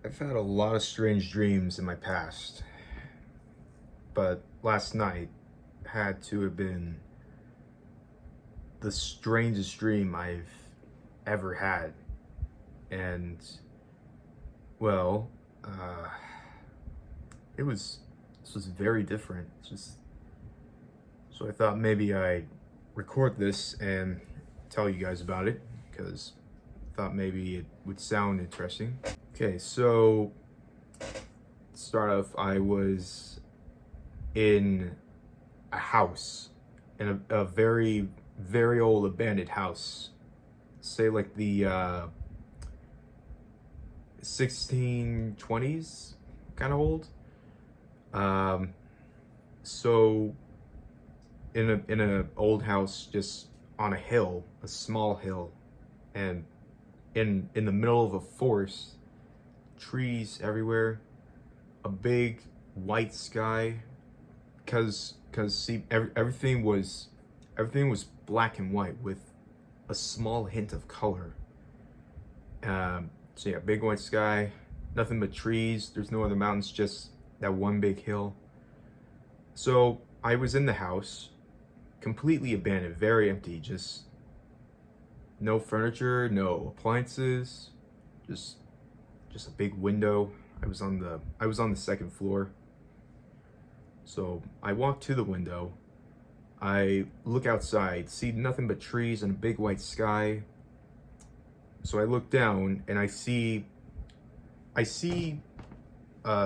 I've had a lot of strange dreams in my past, but last night had to have been the strangest dream I've ever had. And, well, uh, this was very different. So I thought maybe I'd record this and tell you guys about it because I thought maybe it would sound interesting. Okay, so start off, I was in a house, in a very, very old abandoned house. Say like the 1620s, kind of old. Um, so in a old house, just on a hill, a small hill, and in the middle of a forest, trees everywhere, a big white sky, because see everything was black and white with a small hint of color. So yeah, big white sky, nothing but trees. There's no other mountains, just that one big hill. So I was in the house, completely abandoned, very empty, just no furniture, no appliances, just just a big window. I was on the second floor. So I walk to the window. I look outside, see nothing but trees and a big white sky. So I look down and I see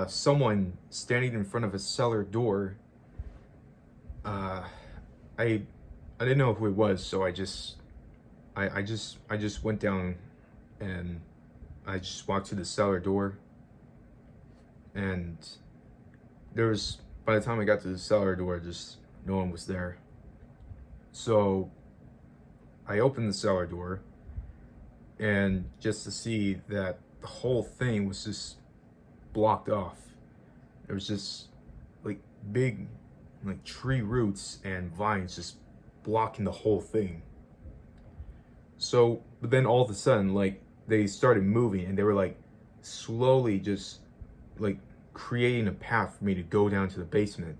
someone standing in front of a cellar door. Uh, I I didn't know who it was, so I just went down and I just walked to the cellar door, and there was by the time I got to the cellar door, just no one was there. So I opened the cellar door, and just to see that the whole thing was just blocked off. There was just like big like tree roots and vines just blocking the whole thing. So, but then all of a sudden, like they started moving and they were like slowly just like creating a path for me to go down to the basement.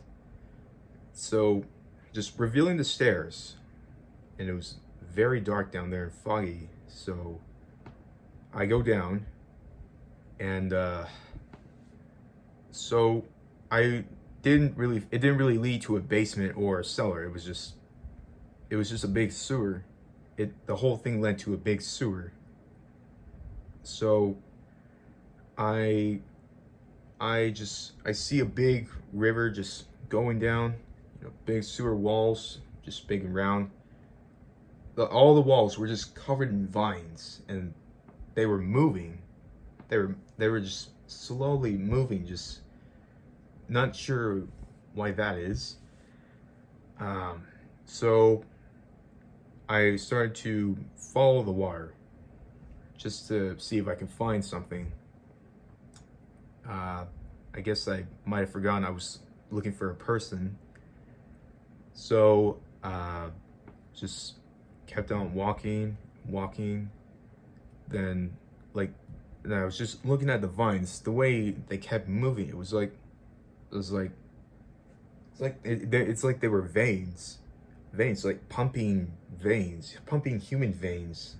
So, just revealing the stairs, and it was very dark down there and foggy. So, I go down, and so I it didn't really lead to a basement or a cellar. It was just a big sewer. The whole thing led to a big sewer. So I I see a big river just going down, big sewer walls, just big and round. All the walls were just covered in vines, and they were moving. They were just slowly moving, just not sure why that is. Um, so I started to follow the water just to see if I can find something. Uh, I guess I might have forgotten I was looking for a person. So just kept on walking, walking. Then like, and I was just looking at the vines. The way they kept moving, it was like it's like they were veins like pumping veins, pumping human veins.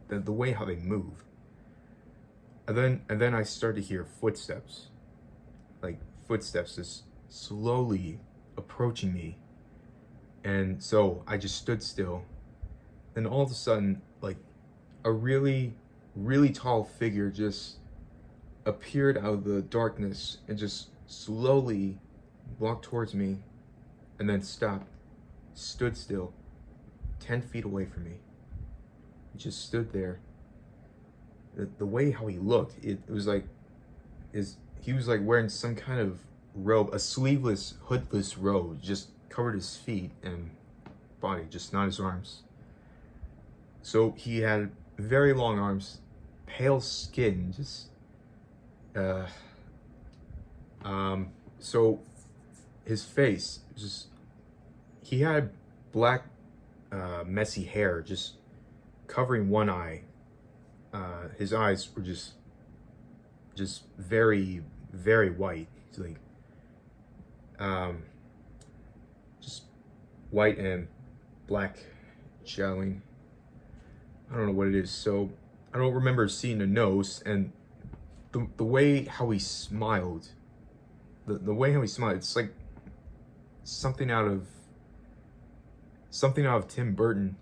The way how they moved, and then I started to hear footsteps, like footsteps just slowly approaching me, and so I just stood still. And all of a sudden, like a really, really tall figure just appeared out of the darkness and just slowly walked towards me, and then stopped, stood still, 10 feet away from me. He just stood there. The way how he looked, it was like he was like wearing some kind of robe, a sleeveless, hoodless robe, just covered his feet and body, just not his arms. So he had very long arms, pale skin, just uh so his face just he had black messy hair just covering one eye. His eyes were just just very, very white. It's like um, just white and black gelling. I don't know what it is. So I don't remember seeing a nose, and the way how he smiled, the way how he smiled, it's like something out of Tim Burton.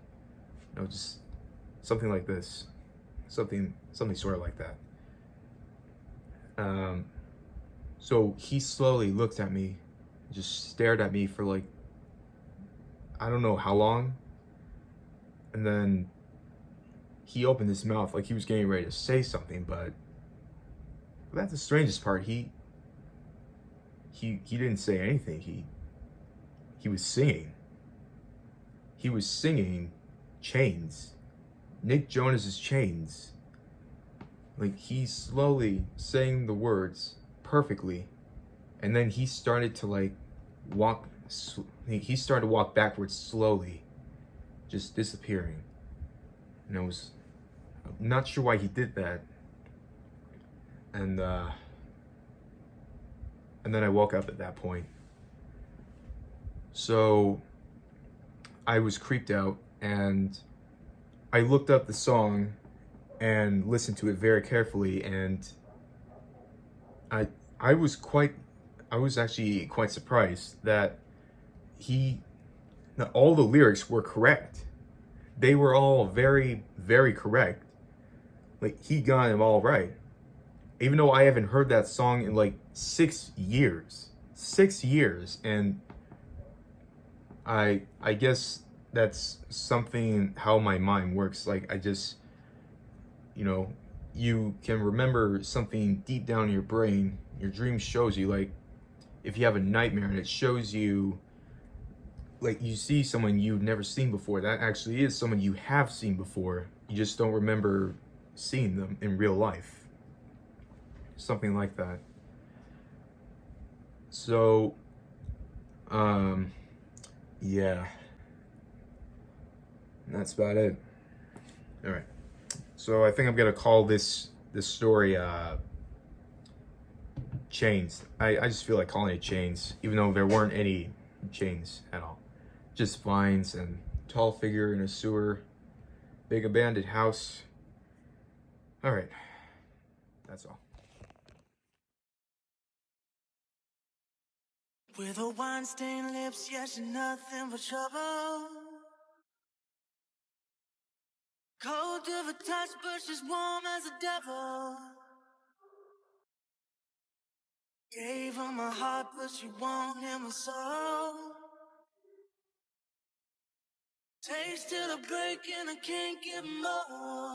Just something like this, something sort of like that. So he slowly looked at me, just stared at me for like I don't know how long, and then he opened his mouth like he was getting ready to say something, but that's the strangest part. He didn't say anything. He was singing. He was singing Chains. Nick Jonas's Chains. Like he slowly sang the words perfectly, and then he started to like walk. He started to walk backwards slowly, just disappearing. And I'm not sure why he did that. And then I woke up at that point. So I was creeped out, and I looked up the song and listened to it very carefully, and I I was quite I was actually quite surprised that all the lyrics were correct. They were all very, very correct. Like he got them all right. Even though I haven't heard that song in like 6 years. 6 years. And I guess that's something how my mind works. Like I just you can remember something deep down in your brain. Your dream shows you, like if you have a nightmare and it shows you, like you see someone you've never seen before, that actually is someone you have seen before. You just don't remember seeing them in real life. Something like that. So, yeah, that's about it. All right. So I think I'm gonna call this story Chains. I just feel like calling it Chains, even though there weren't any chains at all. Just vines and tall figure in a sewer, big abandoned house. All right, that's all. With her wine-stained lips, yeah, she's nothing but trouble. Cold to the touch, but she's warm as a devil. Gave her my heart, but she won't hear my soul. Taste till I break and I can't get more.